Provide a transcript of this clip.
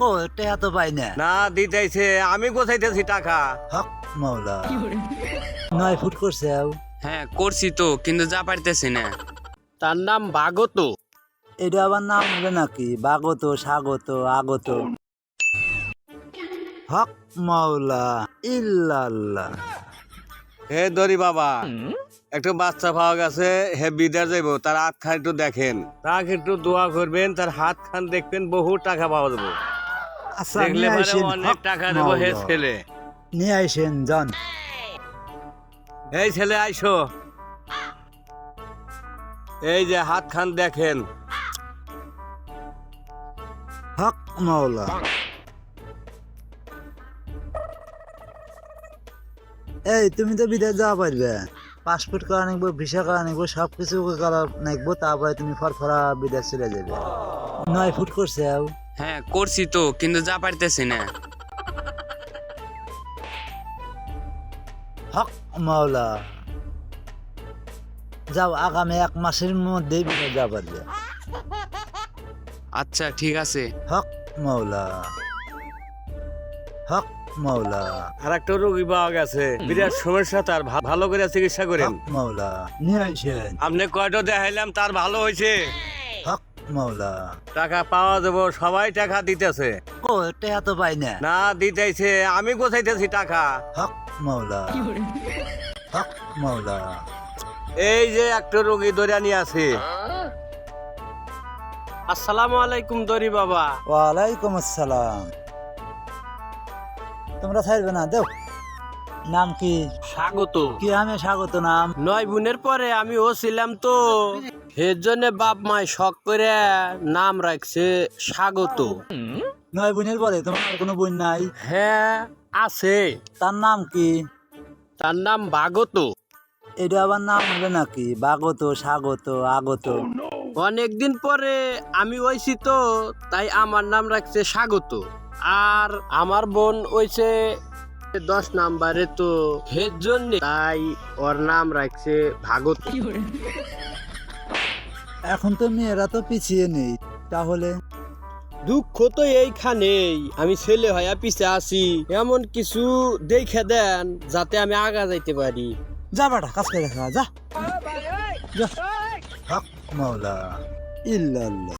কো টেহা তো পাই না। না দিতেছে, আমি গোছাইতেছি টাকা। হক মাওলা 9 ফুট করছে আও। হ্যাঁ করছি তো, কিন্তু যা পারতেছি না। তার নাম ভাগত। এটা আবার নাম হবে নাকি? বাগত, স্বাগত, আগত। হক মাওলা ইল্লাল্লাহ। হে দরি বাবা, একটু বাচ্চা পাওয়া গেছে, হে বিদার যাইব, তার হাত খান একটু দেখেন, তাকে একটু দোয়া করবেন, তার হাত খান দেখবেন, বহু টাকা পাওয়া যাবো। আচ্ছা দেখলে নিয়ে পরে আইসেন, অনেক হক টাকা দেবো হে মাওলা। ছেলে। নিয়ে আইসেন যান। এই ছেলে আইসো, এই যে হাত খান দেখেন। হক মাওলা। এই তুমি তো বিদেশ যাওয়া পারবে, পাসপোর্ট করা নিকবো, ভিসা করা নিকবো, সবকিছু করা নিকবো, তারপরে তুমি ফরফরা বিদেশ চলে যাবে। 9 ফুট করছে আও। হ্যাঁ করছি তো, কিন্তু যা পারতেছি না। হক মাওলা। যাও, আগামী 1 মাসের মধ্যেই বিদেশ যাওয়া পারবে। আচ্ছা ঠিক আছে। হক মাওলা। হক মাওলা। আর একটা রোগী পাওয়া গেছে, বিরাট সমস্যা, তার ভালো করে চিকিৎসা করেন। হক মাওলা নিয়ে আইসেন। আপনি কয়টা দেখাইলাম, তার ভালো হয়েছে, হক মাওলা। টাকা পাওয়া যাবো, সবাই টাকা দিতেছে। কো টেহা তো পাই না। না দিতেছে, আমি গোছাইতেছি টাকা। হক মাওলা। হক মাওলা। এই যে একটা রোগী ধরে নিয়ে আছে। আসসালামু আলাইকুম দরি বাবা। ওয়ালাইকুম আসসালাম। তোমরা ছাড়বে না, দেও। নাম কি? স্বাগত। কি আমি স্বাগত নাম? 9 বোনের পরে আমি ও ছিলাম তো, এর জন্য বাপ মায় শখ করে নাম রাখছে স্বাগত। 9 বোনের পরে তোমার আর কোনো বোন নাই? হ্যাঁ আছে, তার নাম কি? তার নাম ভাগত। এটা আবার নাম হবে নাকি? বাগত, স্বাগত, আগত। অনেকদিন পরে আমি হইছি তো, তাই আমার নাম রাখছে স্বাগত। আর আমার বোন হইছে 10 নাম্বারে তো, এর জন্য তাই ওর নাম রাখছে ভাগত। এখন তো মেয়েরা তো পিছিয়ে নেই, তাহলে দুঃখ তো এইখানেই, আমি ছেলে হইয়া পিছে আছি। এমন কিছু দেখে দেন যাতে আমি আগা যাইতে পারি। যা বেটা, কাজ করে দেখা যা। যা। হক মাওলা ইল্লাল্লাহ।